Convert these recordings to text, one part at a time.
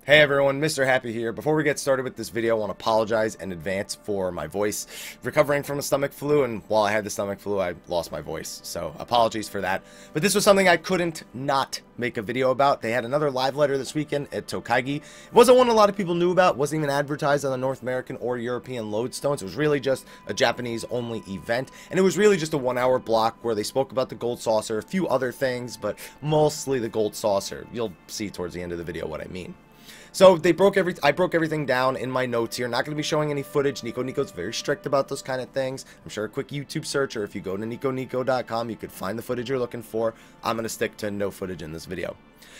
Hey everyone, Mr. Happy here. Before we get started with this video, I want to apologize in advance for my voice. Recovering from a stomach flu, and while I had the stomach flu, I lost my voice. So apologies for that. But this was something I couldn't not make a video about. They had another live letter this weekend at Tokaigi. It wasn't one a lot of people knew about. It wasn't even advertised on the North American or European lodestones. It was really just a Japanese only event. And it was really just a 1 hour block where they spoke about the gold saucer, a few other things, but mostly the gold saucer. You'll see towards the end of the video what I mean. So I broke everything down in my notes here. Not going to be showing any footage. Nico's very strict about those kind of things. I'm sure a quick YouTube search, or if you go to niconico.com, you could find the footage you're looking for. I'm going to stick to no footage in this video.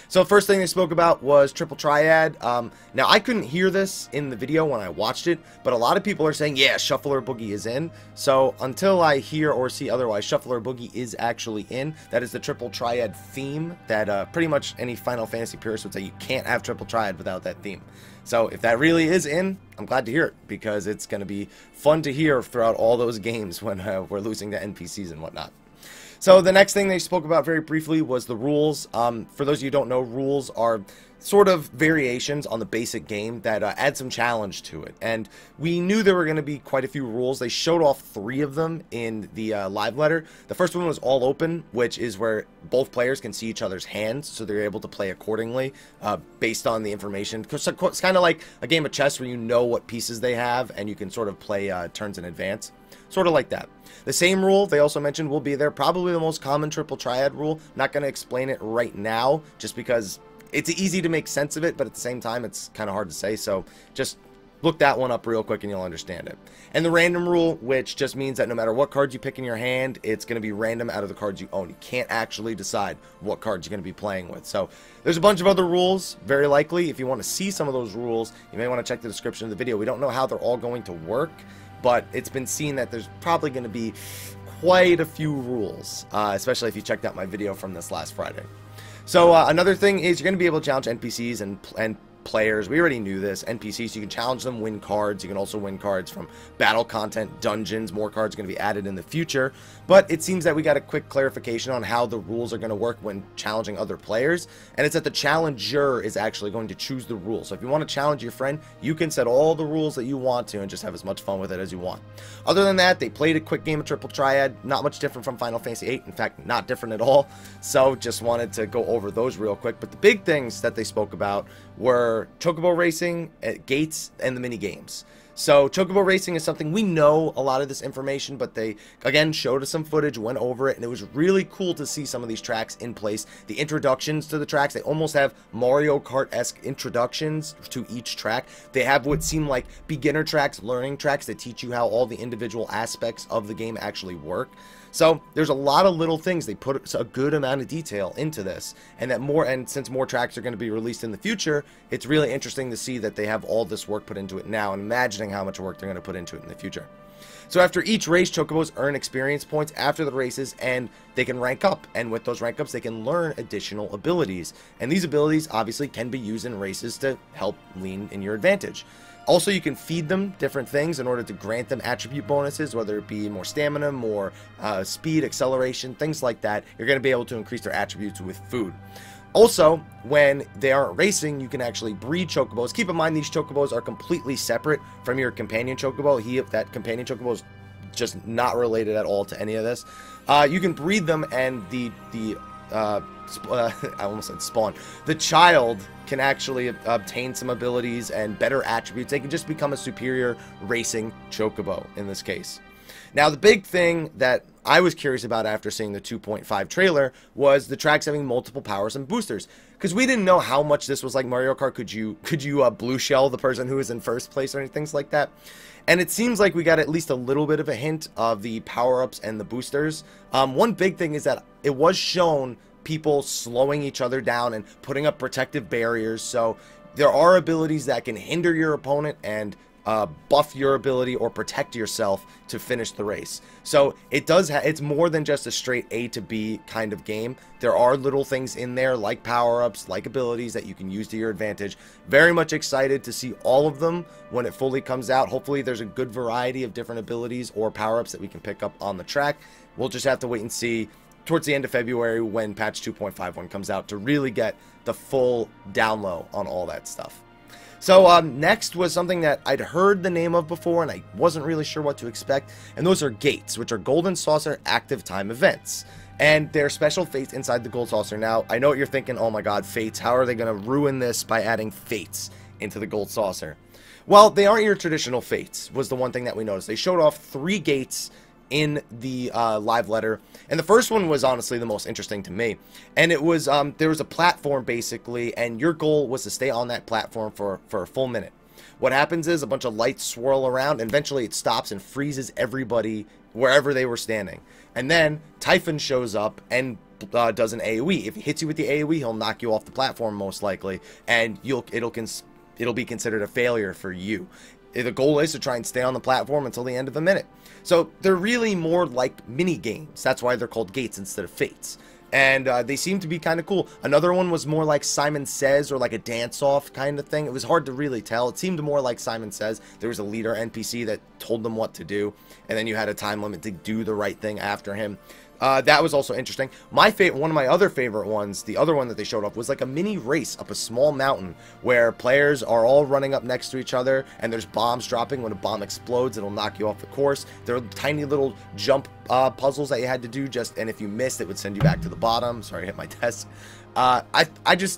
So first thing they spoke about was triple triad. Now I couldn't hear this in the video when I watched it, but a lot of people are saying, yeah, Shuffler Boogie is in. So until I hear or see otherwise, Shuffler Boogie is actually in. That is the triple triad theme that pretty much any Final Fantasy purist would say you can't have triple triad without that theme. So if that really is in, I'm glad to hear it, because it's going to be fun to hear throughout all those games when we're losing to NPCs and whatnot. So the next thing they spoke about very briefly was the rules. For those of you who don't know, rules are sort of variations on the basic game that add some challenge to it. And we knew there were going to be quite a few rules. They showed off 3 of them in the live letter. The first one was all open, which is where both players can see each other's hands, so they're able to play accordingly based on the information. It's kind of like a game of chess where you know what pieces they have and you can sort of play turns in advance. Sort of like that. The same rule they also mentioned will be there. Probably the most common triple triad rule. Not going to explain it right now just because it's easy to make sense of it, but at the same time it's kind of hard to say. So just look that one up real quick and you'll understand it. And the random rule, which just means that no matter what cards you pick in your hand, it's going to be random out of the cards you own. You can't actually decide what cards you're going to be playing with. So there's a bunch of other rules, very likely. If you want to see some of those rules, you may want to check the description of the video. We don't know how they're all going to work, but it's been seen that there's probably going to be quite a few rules, especially if you checked out my video from this last Friday. So another thing is you're going to be able to challenge NPCs and players. We already knew this. NPCs, you can challenge them, win cards. You can also win cards from battle content, dungeons. More cards are going to be added in the future. But it seems that we got a quick clarification on how the rules are going to work when challenging other players. And it's that the challenger is actually going to choose the rules. So if you want to challenge your friend, you can set all the rules that you want to and just have as much fun with it as you want. Other than that, they played a quick game of Triple Triad. Not much different from Final Fantasy VIII. In fact, not different at all. So just wanted to go over those real quick. But the big things that they spoke about were chocobo racing, gates, and the mini games. So chocobo racing is something we know a lot of this information, but they again showed us some footage, went over it, and it was really cool to see some of these tracks in place. The introductions to the tracks, they almost have Mario Kart-esque introductions to each track. They have what seem like beginner tracks, learning tracks that teach you how all the individual aspects of the game actually work. So there's a lot of little things. They put a good amount of detail into this, and since more tracks are going to be released in the future, it's really interesting to see that they have all this work put into it now, and imagining how much work they're going to put into it in the future. So after each race, chocobos earn experience points after the races, and they can rank up, and with those rank ups they can learn additional abilities, and these abilities obviously can be used in races to help lean in your advantage. Also, you can feed them different things in order to grant them attribute bonuses, whether it be more stamina, more speed, acceleration, things like that. You're going to be able to increase their attributes with food. Also, when they aren't racing, you can actually breed chocobos. Keep in mind, these chocobos are completely separate from your companion chocobo. That companion chocobo is just not related at all to any of this. You can breed them, and I almost said spawn. The child can actually obtain some abilities and better attributes. They can just become a superior racing chocobo in this case. Now, the big thing that I was curious about after seeing the 2.5 trailer was the tracks having multiple powers and boosters, because we didn't know how much this was like Mario Kart. Could you blue shell the person who is in first place or anything like that? And it seems like we got at least a little bit of a hint of the power-ups and the boosters. One big thing is that it was shown people slowing each other down and putting up protective barriers, so there are abilities that can hinder your opponent and buff your ability or protect yourself to finish the race. So it's more than just a straight A to B kind of game. There are little things in there like power-ups, like abilities that you can use to your advantage. Very much excited to see all of them when it fully comes out. Hopefully there's a good variety of different abilities or power-ups that we can pick up on the track. We'll just have to wait and see towards the end of February when patch 2.51 comes out to really get the full down low on all that stuff. So next was something that I'd heard the name of before and I wasn't really sure what to expect, and those are gates, which are Golden Saucer active time events. And they're special fates inside the Gold Saucer. Now, I know what you're thinking, oh my god, fates, how are they going to ruin this by adding fates into the Gold Saucer? Well, they aren't your traditional fates, was the one thing that we noticed. They showed off 3 gates in the live letter, and the first one was honestly the most interesting to me. And it was, there was a platform basically, and your goal was to stay on that platform for a full minute. What happens is a bunch of lights swirl around, and eventually it stops and freezes everybody wherever they were standing. And then Typhon shows up and does an AoE. If he hits you with the AoE, he'll knock you off the platform most likely, and it'll be considered a failure for you. The goal is to try and stay on the platform until the end of a minute. So they're really more like mini games. That's why they're called gates instead of fates. And they seem to be kind of cool. Another one was more like Simon Says, or like a dance-off kind of thing. It was hard to really tell. It seemed more like Simon Says. There was a leader NPC that told them what to do, and then you had a time limit to do the right thing after him. That was also interesting. One of my other favorite ones, the other one that they showed off, was like a mini race up a small mountain where players are all running up next to each other, and there's bombs dropping. When a bomb explodes, it'll knock you off the course. There are tiny little jump puzzles that you had to do, and if you missed, it would send you back to the bottom. Sorry, I hit my desk.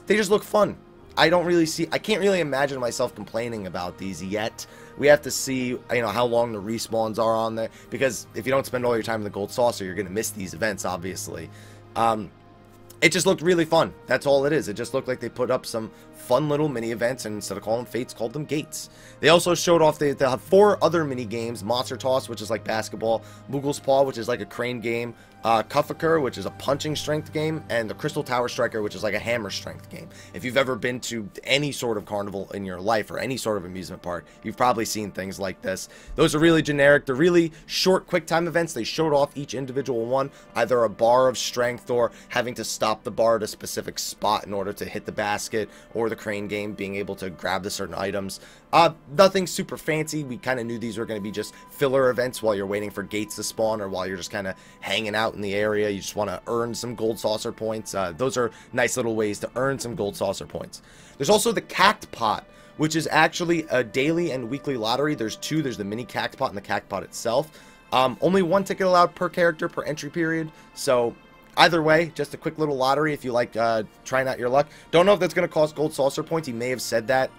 They just look fun. I can't really imagine myself complaining about these yet. We have to see, you know, how long the respawns are on there, because if you don't spend all your time in the Gold Saucer, you're going to miss these events, obviously. It just looked really fun. That's all it is. It just looked like they put up some fun little mini events, and instead of calling them fates, called them gates. They also showed off, they have 4 other mini games: Monster Toss, which is like basketball; Moogle's Paw, which is like a crane game; Kuffaker, which is a punching strength game; and the Crystal Tower Striker, which is like a hammer strength game. If you've ever been to any sort of carnival in your life, or any sort of amusement park, you've probably seen things like this. Those are really generic. They're really short, quick time events. They showed off each individual one, either a bar of strength, or having to stop the bar at a specific spot in order to hit the basket, or the crane game, being able to grab the certain items. Nothing super fancy. We kind of knew these were going to be just filler events while you're waiting for gates to spawn, or while you're just kind of hanging out in the area. You just want to earn some Gold Saucer points. Those are nice little ways to earn some Gold Saucer points. There's also the Cact Pot, which is actually a daily and weekly lottery. There's 2. There's the mini Cact Pot and the Cact Pot itself. Only 1 ticket allowed per character per entry period. So either way, just a quick little lottery if you like trying out your luck. Don't know if that's going to cost Gold Saucer points. He may have said that,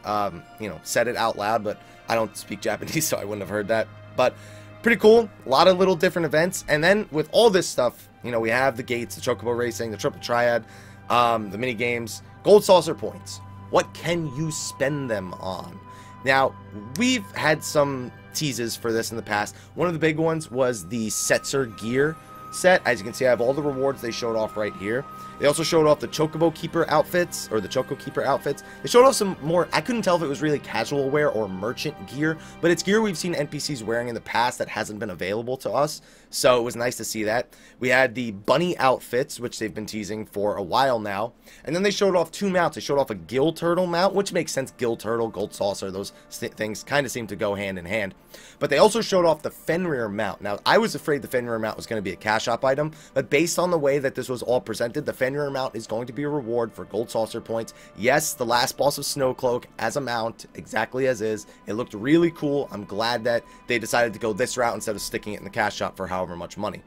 you know, said it out loud, but I don't speak Japanese, so I wouldn't have heard that. But pretty cool. A lot of little different events. And then with all this stuff, you know, we have the gates, the Chocobo Racing, the Triple Triad, the mini games, Gold Saucer points. What can you spend them on? Now, we've had some teases for this in the past. One of the big ones was the Setzer gear set. As you can see, I have all the rewards they showed off right here. They also showed off the Chocobo Keeper outfits, or the Choco Keeper outfits. They showed off some more, I couldn't tell if it was really casual wear or merchant gear, but it's gear we've seen NPCs wearing in the past that hasn't been available to us, so it was nice to see that. We had the bunny outfits, which they've been teasing for a while now, and then they showed off 2 mounts. They showed off a Gill Turtle mount, which makes sense. Gill Turtle, Gold Saucer, those things kind of seem to go hand in hand. But they also showed off the Fenrir mount. Now, I was afraid the Fenrir mount was going to be a cash shop item, but based on the way that this was all presented, the Fenrir mount is going to be a reward for Gold Saucer points. Yes, the last boss of Snowcloak as a mount, exactly as is. It looked really cool. I'm glad that they decided to go this route instead of sticking it in the cash shop for however much money.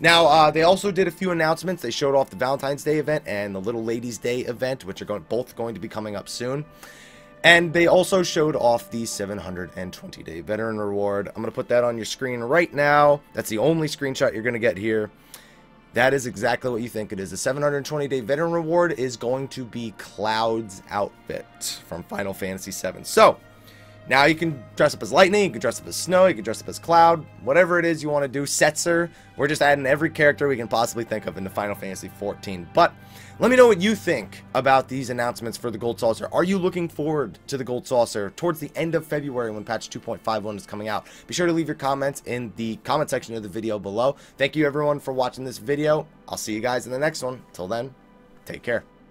Now, they also did a few announcements. They showed off the Valentine's Day event and the Little Ladies Day event, which are both going to be coming up soon. And they also showed off the 720-day veteran reward. I'm going to put that on your screen right now. That's the only screenshot you're going to get here. That is exactly what you think it is. The 720-day veteran reward is going to be Cloud's outfit from Final Fantasy VII. So, now you can dress up as Lightning, you can dress up as Snow, you can dress up as Cloud, whatever it is you want to do. Setzer, we're just adding every character we can possibly think of into Final Fantasy XIV. But let me know what you think about these announcements for the Gold Saucer. Are you looking forward to the Gold Saucer towards the end of February when patch 2.51 is coming out? Be sure to leave your comments in the comment section of the video below. Thank you everyone for watching this video. I'll see you guys in the next one. Till then, take care.